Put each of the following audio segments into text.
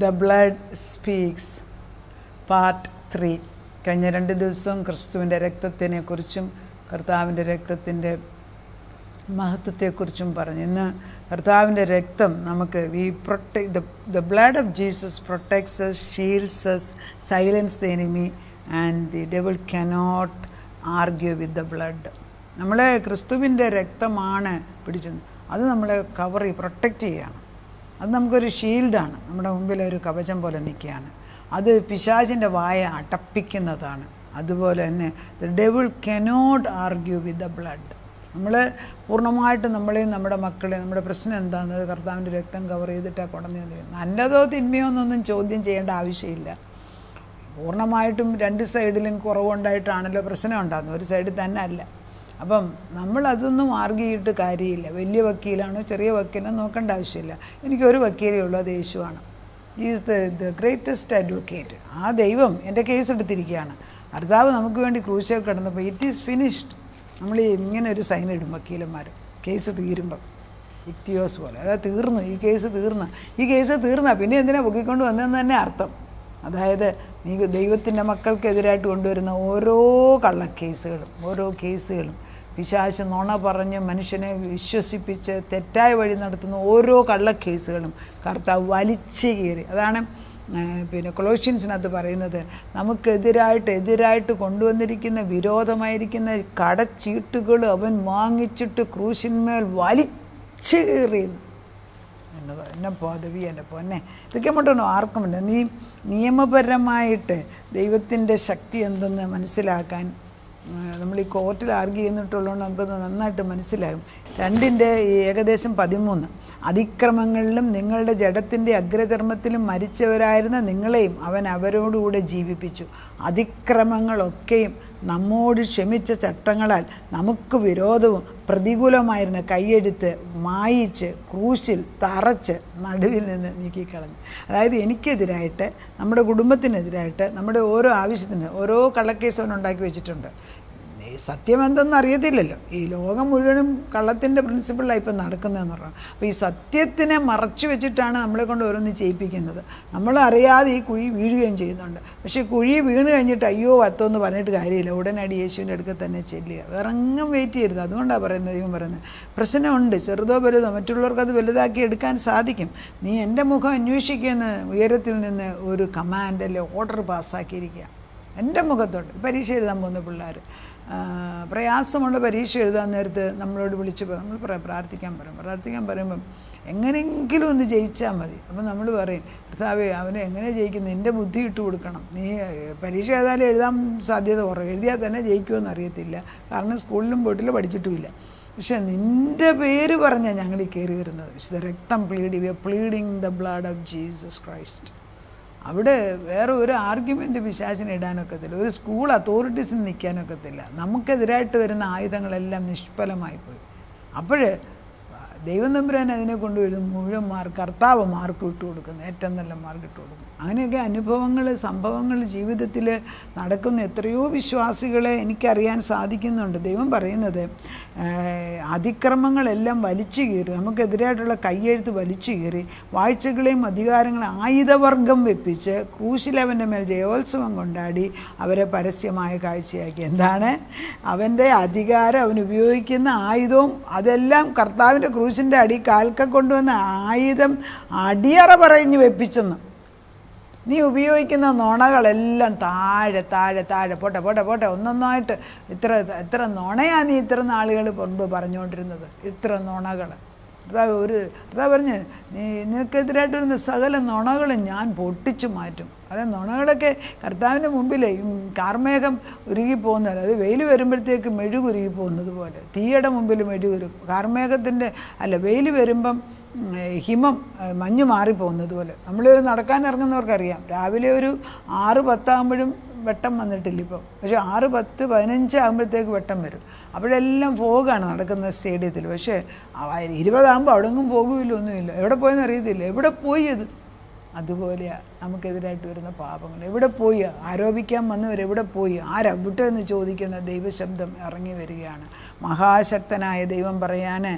The blood speaks part 3. കഴിഞ്ഞ 2 ദിവസവും ക്രിസ്തുവിൻ്റെ രക്തത്തിനെക്കുറിച്ചും കർത്താവിൻ്റെ രക്തത്തിൻ്റെ മഹത്വത്തെക്കുറിച്ചും പറഞ്ഞു. ഇന്ന് കർത്താവിൻ്റെ രക്തം നമുക്ക് the blood of Jesus protects us, shields us, silence the enemy, and the devil cannot argue with the blood. നമ്മളെ ക്രിസ്തുവിൻ്റെ രക്തമാണ് പിടിച്ചത്. അത് നമ്മളെ പ്രൊട്ടക്റ്റ് ചെയ്യുകയാണ്. അത് നമുക്കൊരു ഷീൽഡാണ്, നമ്മുടെ മുമ്പിൽ ഒരു കവചം പോലെ നിൽക്കുകയാണ്. അത് പിശാചിൻ്റെ വായ അടപ്പിക്കുന്നതാണ്. അതുപോലെ തന്നെ the devil cannot argue with the blood. നമ്മൾ പൂർണ്ണമായിട്ടും നമ്മളെയും നമ്മുടെ മക്കളെയും നമ്മുടെ പ്രശ്നം എന്താണെന്നത് കർത്താവിൻ്റെ രക്തം കവർ ചെയ്തിട്ടാണ് കൊണ്ടുവന്ന് തന്നിരിക്കുന്നത്. നല്ലതോ തിന്മയോ എന്നൊന്നും ചോദ്യം ചെയ്യേണ്ട ആവശ്യമില്ല. പൂർണ്ണമായിട്ടും 2 സൈഡിലും കുറവുണ്ടായിട്ടാണല്ലോ പ്രശ്നം ഉണ്ടാകുന്നത്, ഒരു സൈഡിൽ തന്നെ അല്ല. അപ്പം നമ്മളതൊന്നും ആർഗ്യയിട്ട് കാര്യമില്ല. വലിയ വക്കീലാണോ ചെറിയ വക്കീലോ നോക്കേണ്ട ആവശ്യമില്ല. എനിക്കൊരു വക്കീലേ ഉള്ളൂ, അത് യേശുവാണ്. Is the greatest advocate. ആ ദൈവം എൻ്റെ കേസ് എടുത്തിരിക്കുകയാണ്. കർത്താവ് നമുക്ക് വേണ്ടി ക്രൂശിൽ കിടന്നപ്പോൾ ഇറ്റ് ഈസ് ഫിനിഷ്ഡ്. നമ്മൾ ഇങ്ങനെ ഒരു സൈൻ ഇടും വക്കീലന്മാർ, കേസ് തീരുമ്പം ഇക്തിയോസ് പോലെ. അതായത് തീർന്നു, ഈ കേസ് തീർന്ന പിന്നെ എന്തിനാ പൊക്കിക്കൊണ്ട് വന്നതെന്ന് തന്നെ അർത്ഥം. അതായത് നീ ദൈവത്തിൻ്റെ മക്കൾക്കെതിരായിട്ട് കൊണ്ടുവരുന്ന ഓരോ കേസുകളും പിശാച് നുണ പറഞ്ഞ് മനുഷ്യനെ വിശ്വസിപ്പിച്ച് തെറ്റായ വഴി നടത്തുന്ന ഓരോ കള്ളക്കേസുകളും കർത്താവ് വലിച്ചു കീറി. അതാണ് കൊളോഷ്യൻസിനകത്ത് പറയുന്നത്, നമുക്കെതിരായിട്ട് കൊണ്ടുവന്നിരിക്കുന്ന വിരോധമായിരിക്കുന്ന കടച്ചീട്ടുകൾ അവൻ വാങ്ങിച്ചിട്ട് ക്രൂശിന്മേൽ വലിച്ചു കീറിയെന്ന്. എന്നെ പദവി, എൻ്റെ പൊന്നെ, ഇതൊക്കെ മറ്റോ ആർക്കും വേണ്ട. നീ നിയമപരമായിട്ട് ദൈവത്തിൻ്റെ ശക്തി എന്തെന്ന് മനസ്സിലാക്കാൻ നമ്മൾ ഈ കോർട്ടിൽ ആർഗ്യൂ ചെയ്യുന്നിട്ടുള്ളതുകൊണ്ട് നമുക്കത് നന്നായിട്ട് മനസ്സിലാകും. 2:13 അതിക്രമങ്ങളിലും നിങ്ങളുടെ ജഡത്തിൻ്റെ അഗ്രചർമ്മത്തിലും മരിച്ചവരായിരുന്ന നിങ്ങളെയും അവൻ അവരോടുകൂടെ ജീവിപ്പിച്ചു. അതിക്രമങ്ങളൊക്കെയും നമ്മോട് ക്ഷമിച്ച ചട്ടങ്ങളാൽ നമുക്ക് വിരോധവും പ്രതികൂലമായിരുന്ന കൈയെടുത്ത് മായിച്ച് ക്രൂശിൽ തറച്ച് നടുവിൽ നിന്ന് നീക്കിക്കളഞ്ഞു. അതായത് എനിക്കെതിരായിട്ട്, നമ്മുടെ കുടുംബത്തിനെതിരായിട്ട്, നമ്മുടെ ഓരോ ആവശ്യത്തിന് ഓരോ കള്ളക്കേസ് അവൻ ഉണ്ടാക്കി വെച്ചിട്ടുണ്ട്. സത്യം എന്തെന്ന് അറിയത്തില്ലല്ലോ. ഈ ലോകം മുഴുവനും കള്ളത്തിൻ്റെ പ്രിൻസിപ്പിളാണ് ഇപ്പം നടക്കുന്നതെന്ന് പറഞ്ഞു. അപ്പോൾ ഈ സത്യത്തിനെ മറച്ചു വെച്ചിട്ടാണ് നമ്മളെ കൊണ്ട് ഓരോന്ന് ചെയ്യിപ്പിക്കുന്നത്. നമ്മൾ അറിയാതെ ഈ കുഴി വീഴുകയും ചെയ്യുന്നുണ്ട്. പക്ഷേ കുഴി വീണ് കഴിഞ്ഞിട്ട് അയ്യോ വത്തോന്ന് പറഞ്ഞിട്ട് കാര്യമില്ല, ഉടനടി യേശുവിൻ്റെ അടുക്കൽ തന്നെ ചെല്ലുക, വേറെങ്ങും വെയിറ്റ് ചെയ്യരുത്. അതുകൊണ്ടാണ് പറയുന്നത്, ദൈവം പറയുന്നത് പ്രശ്നമുണ്ട്, ചെറുതോ വലുതോ, മറ്റുള്ളവർക്ക് അത് വലുതാക്കി എടുക്കാൻ സാധിക്കും. നീ എൻ്റെ മുഖം അന്വേഷിക്കുന്ന ഉയരത്തിൽ നിന്ന് ഒരു കമാൻഡ് അല്ലെ ഓർഡർ പാസ്സാക്കിയിരിക്കുക. എൻ്റെ മുഖത്തോട്ട് പരീക്ഷ എഴുതാൻ പോകുന്ന പിള്ളേർ പ്രയാസമുള്ള പരീക്ഷ എഴുതാൻ നേരത്ത് നമ്മളോട് വിളിച്ച് നമ്മൾ പ്രാർത്ഥിക്കാൻ പറയുമ്പം എങ്ങനെയെങ്കിലും ഒന്ന് ജയിച്ചാൽ മതി. അപ്പം നമ്മൾ പറയും, കർത്താവേ അവനെ എങ്ങനെ ജയിക്കുന്നു, നിൻ്റെ ബുദ്ധി ഇട്ട് കൊടുക്കണം. നീ പരീക്ഷ ഏതായാലും എഴുതാൻ സാധ്യത കുറവ്, എഴുതിയാൽ തന്നെ ജയിക്കുമെന്ന് അറിയത്തില്ല, കാരണം സ്കൂളിലും പോയിട്ടില്ല, പഠിച്ചിട്ടുമില്ല. പക്ഷെ നിൻ്റെ പേര് പറഞ്ഞാൽ ഞങ്ങൾ ഈ കയറി വരുന്നത്. വിശുദ്ധ രക്തം pleading the blood of Jesus Christ. അവിടെ വേറെ ഒരു ആർഗ്യുമെൻ്റ് പിശാചിന് ഇടാനൊക്കത്തില്ല, ഒരു സ്കൂൾ അതോറിറ്റീസിന് നിൽക്കാനൊക്കത്തില്ല. നമുക്കെതിരായിട്ട് വരുന്ന ആയുധങ്ങളെല്ലാം നിഷ്ഫലമായിപ്പോയി. അപ്പോൾ ദൈവം തമ്പുരാൻ അതിനെ കൊണ്ടുവരും മുഴുവൻ കർത്താവ് മാർക്ക് ഇട്ട് കൊടുക്കുന്നു, ഏറ്റവും നല്ല മാർക്ക് ഇട്ട് കൊടുക്കുന്നു. അങ്ങനെയൊക്കെ അനുഭവങ്ങൾ, സംഭവങ്ങൾ ജീവിതത്തിൽ നടക്കുന്ന എത്രയോ വിശ്വാസികളെ എനിക്കറിയാൻ സാധിക്കുന്നുണ്ട്. ദൈവം പറയുന്നത് അതിക്രമങ്ങളെല്ലാം വലിച്ചു കീറി, നമുക്കെതിരായിട്ടുള്ള കയ്യെഴുത്ത് വലിച്ചു കീറി, വാഴ്ചകളെയും അധികാരങ്ങളെയും ആയുധവർഗം വെപ്പിച്ച് ക്രൂശിലവൻ്റെ മേൽ ജയോത്സവം കൊണ്ടാടി അവരെ പരസ്യമായ കാഴ്ചയാക്കി. എന്താണ് അവൻ്റെ അധികാരം, അവൻ ഉപയോഗിക്കുന്ന ആയുധവും അതെല്ലാം കർത്താവിൻ്റെ ക്രൂശിൻ്റെ അടി കാൽക്ക കൊണ്ടുവന്ന ആയുധം അടിയറ പറഞ്ഞ് വെപ്പിച്ചെന്ന്. നീ ഉപയോഗിക്കുന്ന നുണകളെല്ലാം താഴെ പോട്ടെ ഒന്നൊന്നായിട്ട് എത്ര നുണയാണ് നീ ഇത്ര നാളുകൾ മുൻപ് പറഞ്ഞുകൊണ്ടിരുന്നത്, ഇത്ര നുണകൾ. അതാ പറഞ്ഞ് നിനക്കെതിരായിട്ട് വരുന്ന സകല നുണകളും ഞാൻ പൊട്ടിച്ചു മാറ്റും. കാരണം നുണകളൊക്കെ കർത്താവിൻ്റെ മുമ്പിൽ കാർമേഘം ഉരുകിപ്പോകുന്നതല്ല, അത് വെയിൽ വരുമ്പോഴത്തേക്ക് മെഴുകുരുകി പോകുന്നത് പോലെ, തീയുടെ മുമ്പിൽ മെഴുകുരും. കാർമേഘത്തിൻ്റെ വെയിൽ വരുമ്പം ഹിമം മഞ്ഞ് മാറിപ്പോകുന്നത് പോലെ. നമ്മൾ നടക്കാൻ ഇറങ്ങുന്നവർക്കറിയാം, രാവിലെ ഒരു 6:10 ആകുമ്പോഴും വെട്ടം വന്നിട്ടില്ല ഇപ്പോൾ, പക്ഷേ 6:10, 15 ആകുമ്പോഴത്തേക്ക് വെട്ടം വരും. അപ്പോഴെല്ലാം ഫോഗാണ് നടക്കുന്ന സ്റ്റേഡിയത്തിൽ. പക്ഷേ 20 ആകുമ്പോൾ അവിടെ എങ്ങും പോകുമില്ല, ഒന്നുമില്ല. എവിടെ പോയെന്ന് അറിയത്തില്ല. എവിടെ പോയി അത് അതുപോലെയാണ് നമുക്കെതിരായിട്ട് വരുന്ന പാപങ്ങൾ. എവിടെ പോയി? ആരോപിക്കാൻ വന്നവരെവിടെ പോയി? ആരാ വിട്ടെന്ന് ചോദിക്കുന്ന ദൈവശബ്ദം ഇറങ്ങി വരികയാണ്. മഹാശക്തനായ ദൈവം പറയാണ്,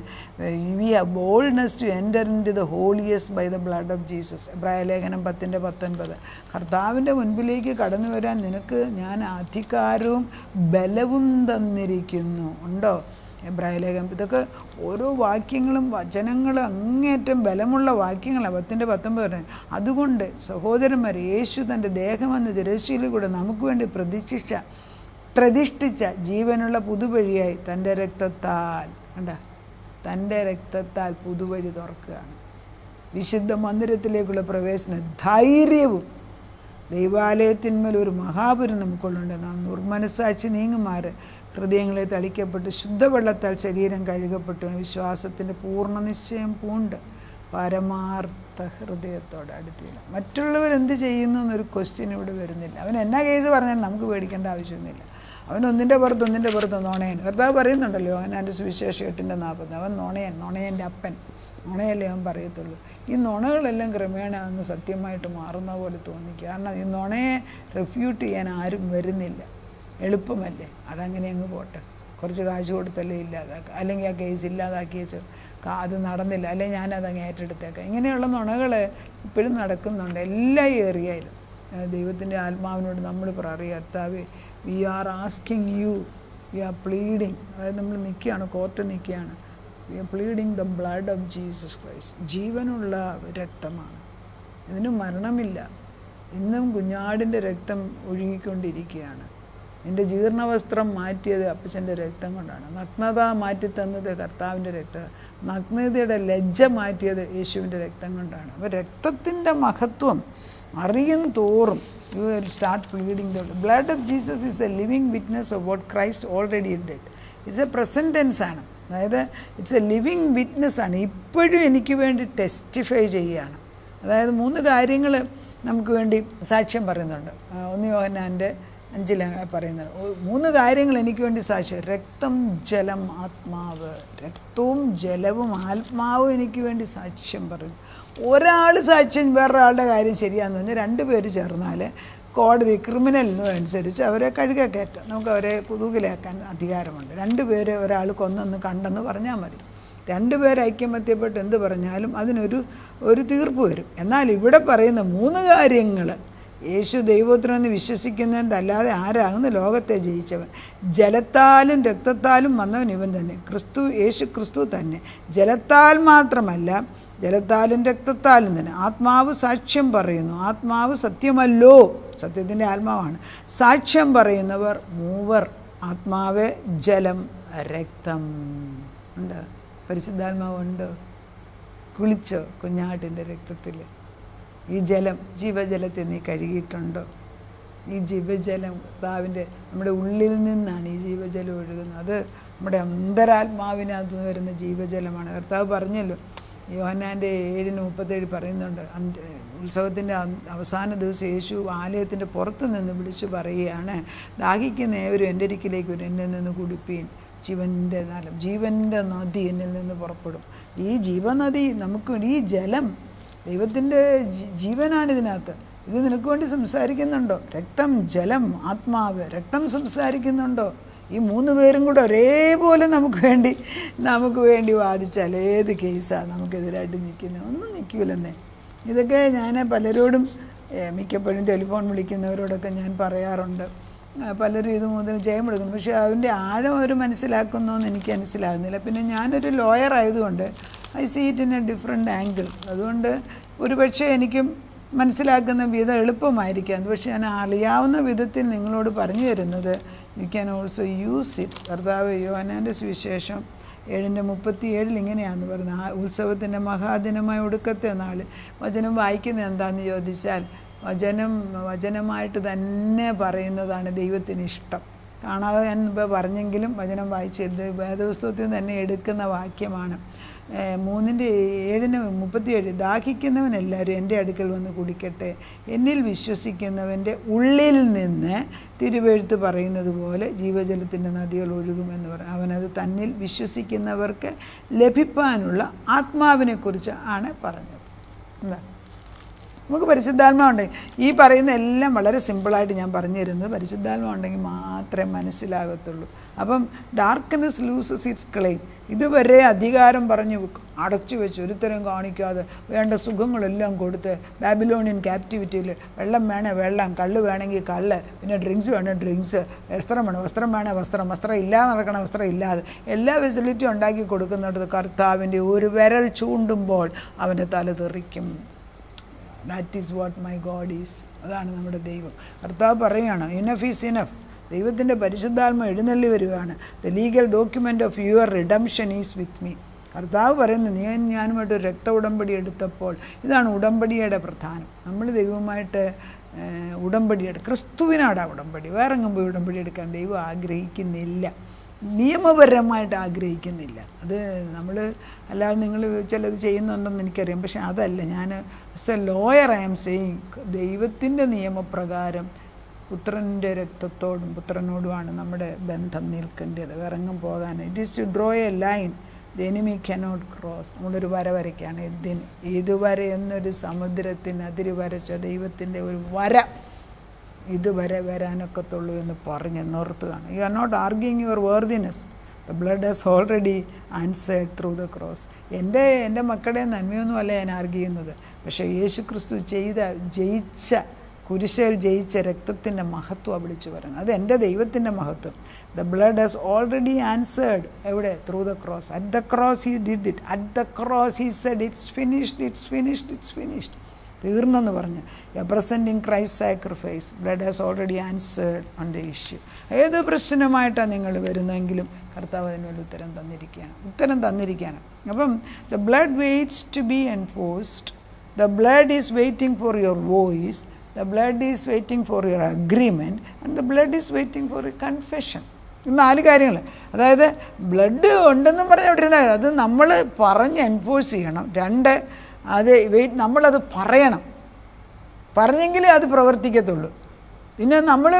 we have boldness to enter into the holiest by the blood of Jesus. എബ്രായ ലേഖനം 10:19. കർത്താവിൻ്റെ മുൻപിലേക്ക് കടന്നു വരാൻ നിനക്ക് ഞാൻ അധികാരവും ബലവും തന്നിരിക്കുന്നു. ഉണ്ടോ? എബ്രായ ലേഖനം. ഇതൊക്കെ ഓരോ വാക്യങ്ങളും വചനങ്ങളും അങ്ങേറ്റം ബലമുള്ള വാക്യങ്ങളാണ്. 10:19. അതുകൊണ്ട് സഹോദരന്മാർ, യേശു തൻ്റെ ദേഹമെന്ന തിരശ്ശീലയിലൂടെ നമുക്ക് വേണ്ടി പ്രതിഷ്ഠിച്ച ജീവനുള്ള പുതുവഴിയായി തൻ്റെ രക്തത്താൽ, തൻ്റെ രക്തത്താൽ പുതുവഴി തുറക്കുകയാണ്. വിശുദ്ധ മന്ദിരത്തിലേക്കുള്ള പ്രവേശന ധൈര്യവും ദൈവാലയത്തിന്മേൽ ഒരു മഹാപുരം നമുക്കുള്ളുണ്ട്. നാം ദുർമനസ്സാക്ഷി നീങ്ങുമാറ് ഹൃദയങ്ങളെ തളിക്കപ്പെട്ട് ശുദ്ധവെള്ളത്താൽ ശരീരം കഴുകപ്പെട്ടു വിശ്വാസത്തിൻ്റെ പൂർണ്ണ നിശ്ചയം പൂണ്ട് പരമാർത്ഥ ഹൃദയത്തോടെ അടുത്തില്ല. മറ്റുള്ളവരെന്ത് ചെയ്യുന്നു എന്നൊരു ക്വസ്റ്റ്യൻ ഇവിടെ വരുന്നില്ല. അവൻ എന്നാ കേസ് പറഞ്ഞാലും നമുക്ക് പേടിക്കേണ്ട ആവശ്യമൊന്നുമില്ല. അവൻ ഒന്നിൻ്റെ പുറത്ത് നുണയൻ. കർത്താവ് പറയുന്നുണ്ടല്ലോ യോഹന്നാൻ്റെ സുവിശേഷം 8:40, അവൻ നുണയൻ്റെ അപ്പൻ. നുണയല്ലേ അവൻ പറയത്തുള്ളൂ. ഈ നുണകളെല്ലാം ക്രമേണ അങ്ങ് സത്യമായിട്ട് മാറുന്ന പോലെ തോന്നിക്കുക. കാരണം ഈ നുണയെ റെഫ്യൂട്ട് ചെയ്യാൻ ആരും വരുന്നില്ല. എളുപ്പമല്ലേ, അതങ്ങനെ അങ്ങ് പോട്ടെ, കുറച്ച് കാശ് കൊടുത്തല്ലേ ഇല്ലാതാക്കുക, അല്ലെങ്കിൽ ആ കേസ് ഇല്ലാതാക്കി വെച്ച് അത് നടന്നില്ല, അല്ലെങ്കിൽ ഞാനതങ്ങ് ഏറ്റെടുത്തേക്കാം. ഇങ്ങനെയുള്ള നുണകൾ ഇപ്പോഴും നടക്കുന്നുണ്ട് എല്ലാ ഏരിയയിലും. ദൈവത്തിൻ്റെ ആത്മാവിനോട് നമ്മൾ പറയുക, കർത്താവേ, we are asking you, we are pleading. അതായത് നമ്മൾ നിൽക്കുകയാണ്, കോർട്ട് നിൽക്കുകയാണ്. We are pleading the blood of Jesus Christ. ജീവനുള്ള രക്തമാണ്, ഇതിന് മരണമില്ല. ഇന്നും കുഞ്ഞാടിൻ്റെ രക്തം ഒഴുകിക്കൊണ്ടിരിക്കുകയാണ്. എൻ്റെ ജീർണവസ്ത്രം മാറ്റിയത് അപ്പച്ചൻ്റെ രക്തം കൊണ്ടാണ്. നഗ്നത മാറ്റി തന്നത് കർത്താവിൻ്റെ രക്തം. നഗ്നതയുടെ ലജ്ജ മാറ്റിയത് യേശുവിൻ്റെ രക്തം കൊണ്ടാണ്. അപ്പോൾ രക്തത്തിൻ്റെ മഹത്വം അറിയും തോറും you will start pleading the blood of Jesus is a living witness of what Christ already did. It's a present tense ആണ്. അതായത് ഇറ്റ്സ് എ ലിവിങ് വിറ്റ്നസ് ആണ്. ഇപ്പോഴും എനിക്ക് വേണ്ടി ടെസ്റ്റിഫൈ ചെയ്യുകയാണ്. അതായത് 3 കാര്യങ്ങൾ നമുക്ക് വേണ്ടി സാക്ഷ്യം പറയുന്നുണ്ട്. 1 യോഹന്നാൻ്റെ 5 പറയുന്നത് 3 കാര്യങ്ങൾ എനിക്ക് വേണ്ടി സാക്ഷ്യം. രക്തം, ജലം, ആത്മാവ്. രക്തവും ജലവും ആത്മാവും എനിക്ക് വേണ്ടി സാക്ഷ്യം പറയും. ഒരാൾ സാക്ഷ്യം വേറൊരാളുടെ കാര്യം ശരിയാണെന്ന് പറഞ്ഞാൽ 2 പേര് ചേർന്നാൽ കോടതി ക്രിമിനലിനനുസരിച്ച് അവരെ കഴുകി കയറ്റാം. നമുക്ക് അവരെ തൂക്കിലാക്കാൻ അധികാരമുണ്ട്. 2 പേര് ഒരാൾ കൊന്നെന്ന് കണ്ടെന്ന് പറഞ്ഞാൽ മതി. 2 പേര് ഐക്യമത്യപ്പെട്ട് എന്ത് പറഞ്ഞാലും അതിനൊരു തീർപ്പ് വരും. എന്നാൽ ഇവിടെ പറയുന്ന 3 കാര്യങ്ങൾ, യേശു ദൈവപുത്രനെന്ന് വിശ്വസിക്കുന്നതല്ലാതെ ആരാകുന്ന ലോകത്തെ ജയിച്ചവൻ, ജലത്താലും രക്തത്താലും വന്നവൻ ഇവൻ തന്നെ, യേശു ക്രിസ്തു തന്നെ. ജലത്താൽ മാത്രമല്ല, ജലത്താലും രക്തത്താലും തന്നെ. ആത്മാവ് സാക്ഷ്യം പറയുന്നു. ആത്മാവ് സത്യമല്ലോ, സത്യത്തിൻ്റെ ആത്മാവാണ്. സാക്ഷ്യം പറയുന്നവർ 3 ആത്മാവ്, ജലം, രക്തം. ഉണ്ട്, പരിശുദ്ധാത്മാവുണ്ടോ? കുളിച്ചോ കുഞ്ഞാട്ടിൻ്റെ രക്തത്തിൽ? ഈ ജലം, ജീവജലത്തെ നീ കഴുകിയിട്ടുണ്ടോ? ഈ ജീവജലം കർത്താവിൻ്റെ നമ്മുടെ ഉള്ളിൽ നിന്നാണ് ഈ ജീവജലം ഒഴുകുന്നത്. അത് നമ്മുടെ അന്തരാത്മാവിനകത്ത് നിന്ന് വരുന്ന ജീവജലമാണ്. കർത്താവ് പറഞ്ഞല്ലോ, യോഹന്നാൻ്റെ 7:37 പറയുന്നുണ്ട്, ഉത്സവത്തിൻ്റെ അവസാന ദിവസം യേശു ആലയത്തിൻ്റെ പുറത്ത് നിന്ന് വിളിച്ചു പറയുകയാണ്, ദാഹിക്കുന്ന ഏവരും എൻ്റെ അരികിലേക്ക് വരും, എന്നിൽ നിന്ന് കുടിപ്പീൻ, ജീവൻ്റെ നദി എന്നിൽ നിന്ന് പുറപ്പെടും. ഈ ജീവനദി നമുക്ക്, ഈ ജലം ദൈവത്തിൻ്റെ ജീവനാണ് ഇതിനകത്ത്. ഇത് നിനക്ക് വേണ്ടി സംസാരിക്കുന്നുണ്ടോ? രക്തം, ജലം, ആത്മാവ്. രക്തം സംസാരിക്കുന്നുണ്ടോ? ഈ 3 പേരും കൂടെ ഒരേപോലെ നമുക്ക് വേണ്ടി വാദിച്ചാൽ ഏത് കേസാണ് നമുക്കെതിരായിട്ട് നിൽക്കുന്നത്? ഒന്നും നിൽക്കില്ലെന്നേ. ഇതൊക്കെ ഞാൻ പലരോടും, മിക്കപ്പോഴും ടെലിഫോൺ വിളിക്കുന്നവരോടൊക്കെ ഞാൻ പറയാറുണ്ട്. പലരും ഇത് മുതൽ ജയമെടുക്കുന്നു. പക്ഷേ അതിൻ്റെ ആഴം അവർ മനസ്സിലാക്കുന്നോന്ന് എനിക്ക് മനസ്സിലാകുന്നില്ല. പിന്നെ ഞാനൊരു ലോയർ ആയതുകൊണ്ട് I see it in a different angle. അതുകൊണ്ട് ഒരുപക്ഷെ എനിക്കും മനസ്സിലാക്കുന്ന വിധം എളുപ്പമായിരിക്കാം. പക്ഷേ ഞാൻ അറിയാവുന്ന വിധത്തിൽ നിങ്ങളോട് പറഞ്ഞു തരുന്നത്, you can also use it. കർത്താവ് യോഹന്നാൻ്റെ സുവിശേഷം 7:37 ഇങ്ങനെയാണെന്ന് പറയുന്നത്, ആ ഉത്സവത്തിൻ്റെ മഹാദിനമായ ഒടുക്കത്തെ നാളിൽ. വചനം വായിക്കുന്നത് എന്താണെന്ന് ചോദിച്ചാൽ, വചനമായിട്ട് തന്നെ പറയുന്നതാണ് ദൈവത്തിന് ഇഷ്ടം. കാണാതെ ഞാൻ ഇപ്പോൾ പറഞ്ഞെങ്കിലും വചനം വായിച്ചിരുന്നത് വേദപുസ്തകത്തിൽ തന്നെ എടുക്കുന്ന വാക്യമാണ്. 3:7-37 ദാഹിക്കുന്നവൻ എല്ലാവരും എൻ്റെ അടുക്കൽ വന്ന് കുടിക്കട്ടെ, എന്നിൽ വിശ്വസിക്കുന്നവൻ്റെ ഉള്ളിൽ നിന്ന് തിരുവെഴുത്ത് പറയുന്നത് പോലെ ജീവജലത്തിൻ്റെ നദികൾ ഒഴുകുമെന്ന് പറയും. അവനത് തന്നിൽ വിശ്വസിക്കുന്നവർക്ക് ലഭിക്കാനുള്ള ആത്മാവിനെക്കുറിച്ച് ആണ് പറഞ്ഞത്. എന്താ നമുക്ക് പരിശുദ്ധാത്മാവുണ്ട്. ഈ പറയുന്ന എല്ലാം വളരെ സിമ്പിളായിട്ട് ഞാൻ പറഞ്ഞു തരുന്നത് പരിശുദ്ധാത്മാവുണ്ടെങ്കിൽ മാത്രമേ മനസ്സിലാകത്തുള്ളൂ. അപ്പം ഡാർക്ക്നെസ് ലൂസസ് ഇറ്റ്സ് ക്ലെയിം. ഇതുവരെ അധികാരം പറഞ്ഞു അടച്ചു വെച്ച് ഒരുത്തരം കാണിക്കാതെ വേണ്ട സുഖങ്ങളെല്ലാം കൊടുത്ത് ബാബിലോണിയൻ ക്യാപ്റ്റിവിറ്റിയിൽ വെള്ളം വേണേ വെള്ളം, കള്ള് വേണമെങ്കിൽ കള്ള്, പിന്നെ ഡ്രിങ്ക്സ് വേണേൽ ഡ്രിങ്ക്സ്, വസ്ത്രം വേണം വസ്ത്രം വേണേൽ വസ്ത്രം, വസ്ത്രം ഇല്ലാതെ നടക്കണം വസ്ത്രം ഇല്ലാതെ, എല്ലാ ഫെസിലിറ്റിയും ഉണ്ടാക്കി കൊടുക്കുന്നിടത്ത് കർത്താവിൻ്റെ ഒരു വിരൽ ചൂണ്ടുമ്പോൾ അവൻ്റെ തല തെറിക്കും. That is what my god is. അതാണ് നമ്മുടെ ദൈവം. കർത്താവ് പറയുകയാണ് ഇനഫ് ഈസ് ഇനഫ്. ദൈവത്തിൻ്റെ പരിശുദ്ധാത്മ എഴുന്നള്ളി വരുവാണ്. The legal document of your redemption is with me. കർത്താവ് പറയുന്നത് നീ ഞാനുമായിട്ട് ഒരു രക്ത ഉടമ്പടി എടുത്തപ്പോൾ, ഇതാണ് ഉടമ്പടിയുടെ പ്രധാനം. നമ്മൾ ദൈവവുമായിട്ട് ഉടമ്പടിയെടുത്ത് ക്രിസ്തുവിനാണ് ഉടമ്പടി. വേറെങ്ങും പോയി ഉടമ്പടി എടുക്കാൻ ദൈവം ആഗ്രഹിക്കുന്നില്ല, നിയമപരമായിട്ട് ആഗ്രഹിക്കുന്നില്ല. അത് നമ്മൾ അല്ലാതെ നിങ്ങൾ ചിലത് ചെയ്യുന്നുണ്ടെന്ന് എനിക്കറിയാം, പക്ഷെ അതല്ല. ഞാൻ as a lawyer I am saying, ദൈവത്തിൻ്റെ നിയമപ്രകാരം പുത്രൻ്റെ രക്തത്തോടും പുത്രനോടുമാണ് നമ്മുടെ ബന്ധം നിൽക്കേണ്ടത്, വേറെങ്ങും പോകാൻ. It is to draw a line the enemy cannot cross. നമ്മളൊരു വര വരയ്ക്കുകയാണ്. ഇതുവരെ എന്നൊരു സമുദ്രത്തിന് അതിര് വരച്ച ദൈവത്തിൻ്റെ ഒരു വര ഇതുവരെ വരാനൊക്കത്തുള്ളൂ എന്ന് പറഞ്ഞ് നിർത്തുകയാണ്. You are not arguing your worthiness. The blood has already answered through the cross. എൻ്റെ മക്കളുടെ നന്മയൊന്നുമല്ല ഞാൻ ആർഗ്യൂ ചെയ്യുന്നത്, പക്ഷേ യേശു ക്രിസ്തു ജയിച്ച കുരിശിൽ ജയിച്ച രക്തത്തിൻ്റെ മഹത്വം വിളിച്ചു പറയുന്നത്. അത് എൻ്റെ ദൈവത്തിൻ്റെ മഹത്വം. The blood has already answered. എവിടെ? Through the cross. At the cross he did it. At the cross he said it's finished, it's finished, it's finished. തീർന്നെന്ന് പറഞ്ഞ് presenting Christ sacrifice. Blood has already answered on the issue. ഏത് പ്രശ്നമായിട്ടാണ് നിങ്ങൾ വരുന്നതെങ്കിലും കർത്താവ് അതിനൊരു ഉത്തരം തന്നിരിക്കുകയാണ്. അപ്പം the blood waits to be enforced. The blood is waiting for your voice. The blood is waiting for your agreement and the blood is waiting for your confession. 4 കാര്യങ്ങൾ. അതായത് ബ്ലഡ് ഉണ്ടെന്നും പറഞ്ഞ് അവിടെ ഇരുന്നാൽ അത് നമ്മൾ പറഞ്ഞ് എൻഫോഴ്സ് ചെയ്യണം. 2, അത് നമ്മളത് പറഞ്ഞെങ്കിലേ അത് പ്രവർത്തിക്കത്തുള്ളൂ. പിന്നെ നമ്മൾ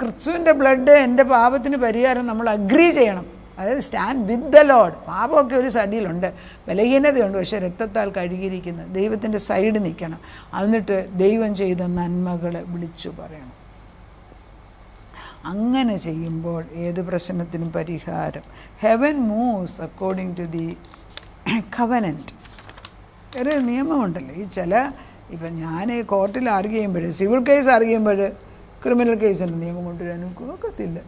ക്രിസ്തുവിൻ്റെ ബ്ലഡ് എൻ്റെ പാപത്തിന് പരിഹാരം നമ്മൾ അഗ്രി ചെയ്യണം. അതായത് സ്റ്റാൻഡ് വിത്ത് ദ ലോഡ്. പാപമൊക്കെ ഒരു സൈഡിലുണ്ട്, ബലഹീനതയുണ്ട്, പക്ഷേ രക്തത്താൽ കഴുകിയിരിക്കുന്നത് ദൈവത്തിൻ്റെ സൈഡ് നിൽക്കണം. എന്നിട്ട് ദൈവം ചെയ്ത നന്മകളെ വിളിച്ചു പറയണം. അങ്ങനെ ചെയ്യുമ്പോൾ ഏത് പ്രശ്നത്തിനും പരിഹാരം. Heaven moves according to the covenant. ഒരു നിയമമുണ്ടല്ലോ. ഇപ്പം ഞാൻ കോർട്ടിൽ ആർഗ്യൂ ചെയ്യുമ്പോൾ, സിവിൽ കേസ് ആർഗ്യൂ ചെയ്യുമ്പോൾ ക്രിമിനൽ കേസിൻ്റെ നിയമം കൊണ്ടുവരാനും ഒക്കത്തില്ല.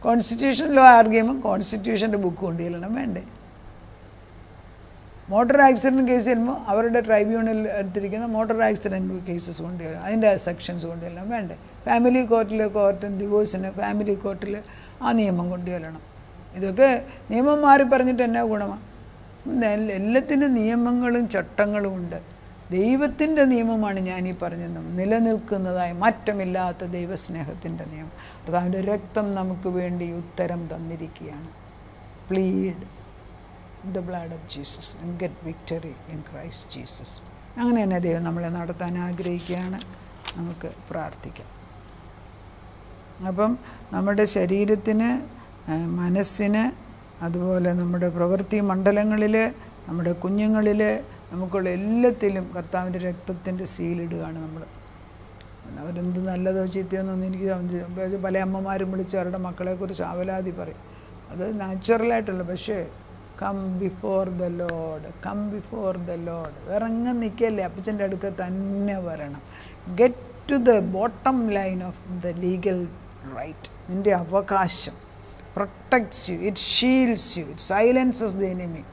കോൺസ്റ്റിറ്റ്യൂഷൻ ലോ ആർഗ്യൂ ചെയ്യുമ്പോൾ കോൺസ്റ്റിറ്റ്യൂഷൻ്റെ ബുക്ക് കൊണ്ടുചെല്ലണം, വേണ്ടേ? മോട്ടോർ ആക്സിഡൻറ്റ് കേസ് ചെയ്യുമ്പോൾ അവരുടെ ട്രൈബ്യൂണൽ എടുത്തിരിക്കുന്ന മോട്ടോർ ആക്സിഡൻറ്റ് കേസസ് കൊണ്ടുവരണം, അതിൻ്റെ സെക്ഷൻസ് കൊണ്ടുവരണം, വേണ്ടേ? ഫാമിലി കോർട്ട് ഡിവോഴ്സിന് ഫാമിലി കോർട്ടിൽ ആ നിയമം കൊണ്ടുചെല്ലണം. ഇതൊക്കെ നിയമം മാറി പറഞ്ഞിട്ട് എന്നാ ഗുണമാണ്? എല്ലാത്തിനും നിയമങ്ങളും ചട്ടങ്ങളും ഉണ്ട്. ദൈവത്തിൻ്റെ നിയമമാണ് ഞാനീ പറഞ്ഞത്, നിലനിൽക്കുന്നതായ മാറ്റമില്ലാത്ത ദൈവസ്നേഹത്തിൻ്റെ നിയമം. കർത്താവിൻ്റെ രക്തം നമുക്ക് വേണ്ടി ഉത്തരം തന്നിരിക്കുകയാണ്. Plead the blood of Jesus and get victory in Christ Jesus. അങ്ങനെ തന്നെ ദൈവം നമ്മളെ നടത്താൻ ആഗ്രഹിക്കുകയാണ്. നമുക്ക് പ്രാർത്ഥിക്കാം. അപ്പം നമ്മുടെ ശരീരത്തിന്, മനസ്സിന്, അതുപോലെ നമ്മുടെ പ്രവൃത്തി മണ്ഡലങ്ങളിൽ, നമ്മുടെ കുഞ്ഞുങ്ങളിൽ, നമുക്കുള്ള എല്ലാത്തിലും കർത്താവിൻ്റെ രക്തത്തിൻ്റെ സീലിടുകയാണ് നമ്മൾ. അവരെന്ത് നല്ലതോ ചീത്തയോന്നൊന്നും എനിക്ക് പല അമ്മമാരും വിളിച്ച് അവരുടെ മക്കളെക്കുറിച്ച് ആവലാതി പറയും. അത് നാച്ചുറലായിട്ടുള്ള. പക്ഷേ come before the lord, come before the lord. ഇറങ്ങി നിൽക്കല്ലേ, അപ്പച്ചൻ്റെ അടുക്ക തന്നെ വരണം. Get to the bottom line of the legal right. നിൻ്റെ അവകാശം protects you, it shields you, it silences the enemy.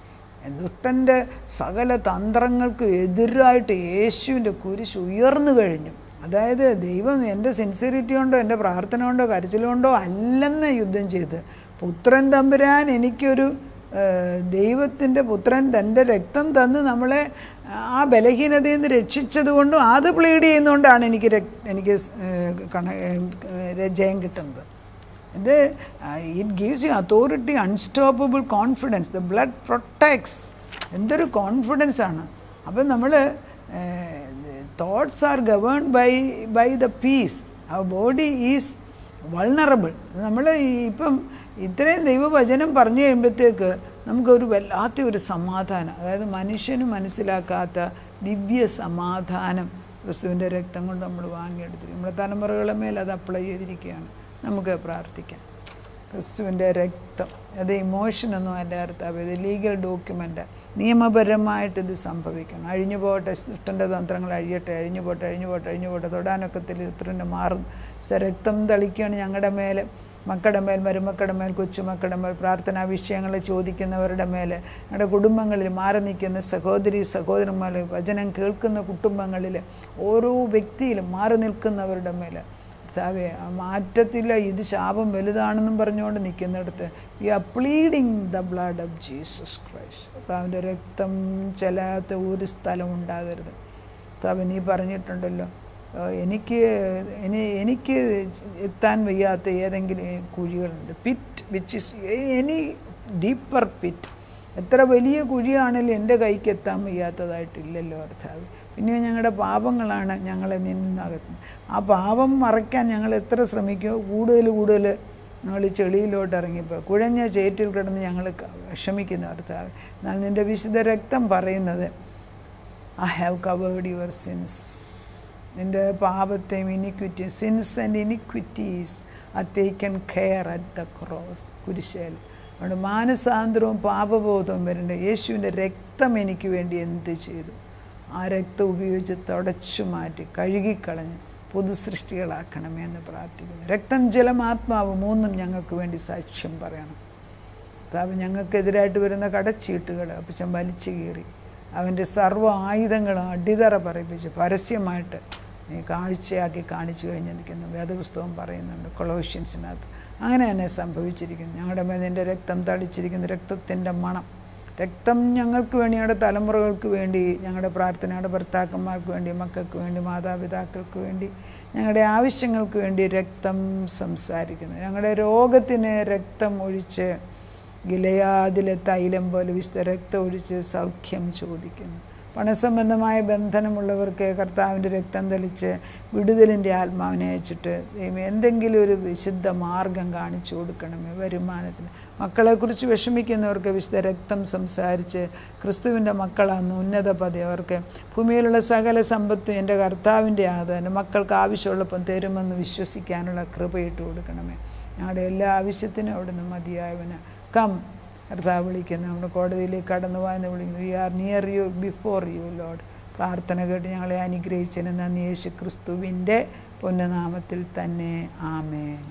ദുഷ്ടൻ്റെ സകല തന്ത്രങ്ങൾക്ക് എതിരായിട്ട് യേശുവിൻ്റെ കുരിശ് ഉയർന്നു കഴിഞ്ഞു. അതായത് ദൈവം എൻ്റെ സിൻസിയറിറ്റി കൊണ്ടോ എൻ്റെ പ്രാർത്ഥന കൊണ്ടോ കരച്ചിലുകൊണ്ടോ അല്ലെന്ന് യുദ്ധം ചെയ്ത്, പുത്രൻ തമ്പുരാൻ എനിക്കൊരു ദൈവത്തിൻ്റെ പുത്രൻ തൻ്റെ രക്തം തന്ന് നമ്മളെ ആ ബലഹീനതയിൽ നിന്ന് രക്ഷിച്ചത് കൊണ്ടും അത് പ്ലീഡ് ചെയ്യുന്നതുകൊണ്ടാണ് എനിക്ക് ജയം കിട്ടുന്നത്. ഇത് it gives you authority, unstoppable confidence. The blood protects. എന്തൊരു കോൺഫിഡൻസാണ്. അപ്പം നമ്മൾ thoughts are governed by the peace. Our body is vulnerable. നമ്മൾ ഇപ്പം ഇത്രയും ദൈവവചനം പറഞ്ഞു കഴിയുമ്പോഴത്തേക്ക് നമുക്കൊരു വല്ലാത്ത ഒരു സമാധാനം. അതായത് മനുഷ്യന് മനസ്സിലാക്കാത്ത ദിവ്യ സമാധാനം ക്രിസ്തുവിൻ്റെ രക്തം കൊണ്ട് നമ്മൾ വാങ്ങിയെടുത്തിരിക്കും. നമ്മുടെ തലമുറകളുടെ മേൽ അത് അപ്ലൈ ചെയ്തിരിക്കുകയാണ്. നമുക്ക് പ്രാർത്ഥിക്കാം. ക്രിസ്തുവിൻ്റെ രക്തം, അത് ഇമോഷനൊന്നും അല്ല കർത്താവേ, ഇത് ലീഗൽ ഡോക്യുമെൻ്റ്. നിയമപരമായിട്ട് ഇത് സംഭവിക്കണം. അഴിഞ്ഞു പോകട്ടെ, സൃഷ്ടൻ്റെ തന്ത്രങ്ങൾ അഴിയട്ടെ, അഴിഞ്ഞു പോട്ടെ, തൊടാനൊക്കത്തിൽ ഉത്തരൻ്റെ മാറും. രക്തം തളിക്കുകയാണ് ഞങ്ങളുടെ മേലെ, മക്കളുടെ മേൽ, മരുമക്കളുടെ മേൽ, കൊച്ചുമക്കളുടെ മേൽ, പ്രാർത്ഥനാ വിഷയങ്ങൾ ചോദിക്കുന്നവരുടെ മേൽ, ഞങ്ങളുടെ കുടുംബങ്ങളിൽ മാറി നിൽക്കുന്ന സഹോദരന്മാർ, വചനം കേൾക്കുന്ന കുടുംബങ്ങളിൽ, ഓരോ വ്യക്തിയിലും മാറി നിൽക്കുന്നവരുടെ മേൽ കർത്താവേ, മാറ്റത്തില്ല, ഇത് ശാപം വലുതാണെന്നും പറഞ്ഞുകൊണ്ട് നിൽക്കുന്നിടത്ത് we are pleading the blood of Jesus Christ. കർത്താവിൻ്റെ രക്തം ചെല്ലാത്ത ഒരു സ്ഥലം ഉണ്ടാകരുത്. കർത്താവ് നീ പറഞ്ഞിട്ടുണ്ടല്ലോ, എനിക്ക് എത്താൻ വയ്യാത്ത ഏതെങ്കിലും കുഴികളുണ്ട്, pit which is any deeper pit. എത്ര വലിയ കുഴിയാണെങ്കിലും എൻ്റെ കൈക്ക് എത്താൻ വയ്യാത്തതായിട്ടില്ലല്ലോ കർത്താവ്. പിന്നെ ഞങ്ങളുടെ പാപങ്ങളാണ് ഞങ്ങളെ നിന്നകത്തുന്നത്. ആ പാപം മറയ്ക്കാൻ ഞങ്ങൾ എത്ര ശ്രമിക്കുമോ കൂടുതൽ ഞങ്ങൾ ചെളിയിലോട്ട് ഇറങ്ങിപ്പോൾ കുഴഞ്ഞ ചേറ്റിൽ കിടന്ന് ഞങ്ങൾ വിഷമിക്കുന്ന കർത്താവ്. എന്നാൽ നിൻ്റെ വിശുദ്ധ രക്തം പറയുന്നത് I have covered your sins. നിൻ്റെ പാപത്തെയും iniquities, sins and iniquities are taken care at the cross, കുരിശേൽ. അതുകൊണ്ട് മാനസാന്തരവും പാപബോധവും വരേണ്ട യേശുവിൻ്റെ രക്തം എനിക്ക് വേണ്ടി എന്ത് ചെയ്തു? ആ രക്തം ഉപയോഗിച്ച് തുടച്ചു മാറ്റി കഴുകിക്കളഞ്ഞ് പുതുസൃഷ്ടികളാക്കണമേ എന്ന് പ്രാർത്ഥിക്കുന്നു. രക്തം, ജലം, ആത്മാവ് മൂന്നും ഞങ്ങൾക്ക് വേണ്ടി സാക്ഷ്യം പറയണം. കർത്താവ്, ഞങ്ങൾക്കെതിരായിട്ട് വരുന്ന കടച്ചീട്ടുകൾ അപ്പച്ചൻ വലിച്ചു കീറി അവൻ്റെ സർവ്വ ആയുധങ്ങളും അടിതറ പറയിപ്പിച്ച് പരസ്യമായിട്ട് നീ കാഴ്ചയാക്കി കാണിച്ചു കഴിഞ്ഞിരിക്കുന്നു. വേദപുസ്തകം പറയുന്നുണ്ട് കൊളോഷ്യൻസിനകത്ത്. അങ്ങനെ തന്നെ സംഭവിച്ചിരിക്കുന്നു. ഞങ്ങളുടെ മേൽ നിൻ്റെ രക്തം തളിച്ചിരിക്കുന്നു. രക്തത്തിൻ്റെ മണം. രക്തം ഞങ്ങൾക്ക് വേണ്ടി, ഞങ്ങളുടെ തലമുറകൾക്ക് വേണ്ടി, ഞങ്ങളുടെ പ്രാർത്ഥന, ഞങ്ങളുടെ ഭർത്താക്കന്മാർക്ക് വേണ്ടി, മക്കൾക്ക് വേണ്ടി, മാതാപിതാക്കൾക്ക് വേണ്ടി, ഞങ്ങളുടെ ആവശ്യങ്ങൾക്ക് വേണ്ടി രക്തം സംസാരിക്കുന്നു. ഞങ്ങളുടെ രോഗത്തിന് രക്തം ഒഴിച്ച് ഗിലെയാദിലെ തൈലം പോലെ വിശുദ്ധ രക്തം ഒഴിച്ച് സൗഖ്യം ചോദിക്കുന്നു. പണസംബന്ധമായ ബന്ധനമുള്ളവർക്ക് കർത്താവിൻ്റെ രക്തം തെളിച്ച് വിടുതലിൻ്റെ ആത്മാവിനെ അയച്ചിട്ട് എന്തെങ്കിലും ഒരു വിശുദ്ധ മാർഗം കാണിച്ചു കൊടുക്കണമേ വരുമാനത്തിന്. മക്കളെക്കുറിച്ച് വിഷമിക്കുന്നവർക്ക് വിശുദ്ധ രക്തം സംസാരിച്ച് ക്രിസ്തുവിൻ്റെ മക്കളാണെന്ന് ഉന്നത പദവി, അവർക്ക് ഭൂമിയിലുള്ള സകല സമ്പത്തും എൻ്റെ കർത്താവിൻ്റെ ആദാനം മക്കൾക്ക് ആവശ്യമുള്ളപ്പം തരുമെന്ന് വിശ്വസിക്കാനുള്ള കൃപയിട്ട് കൊടുക്കണമേ. ഞങ്ങളുടെ എല്ലാ ആവശ്യത്തിനും അവിടുന്ന് മതിയായവന് കം. കർത്താവ് വിളിക്കുന്നു, നമ്മുടെ കോടതിയിലേക്ക് കടന്നു പോയെന്ന് വിളിക്കുന്നു. We are near you, before you Lord. പ്രാർത്ഥന കേട്ട് ഞങ്ങളെ അനുഗ്രഹിച്ചതിന് നന്ദി. യേശു ക്രിസ്തുവിൻ്റെ പുണ്യനാമത്തിൽ തന്നെ. ആമേൻ.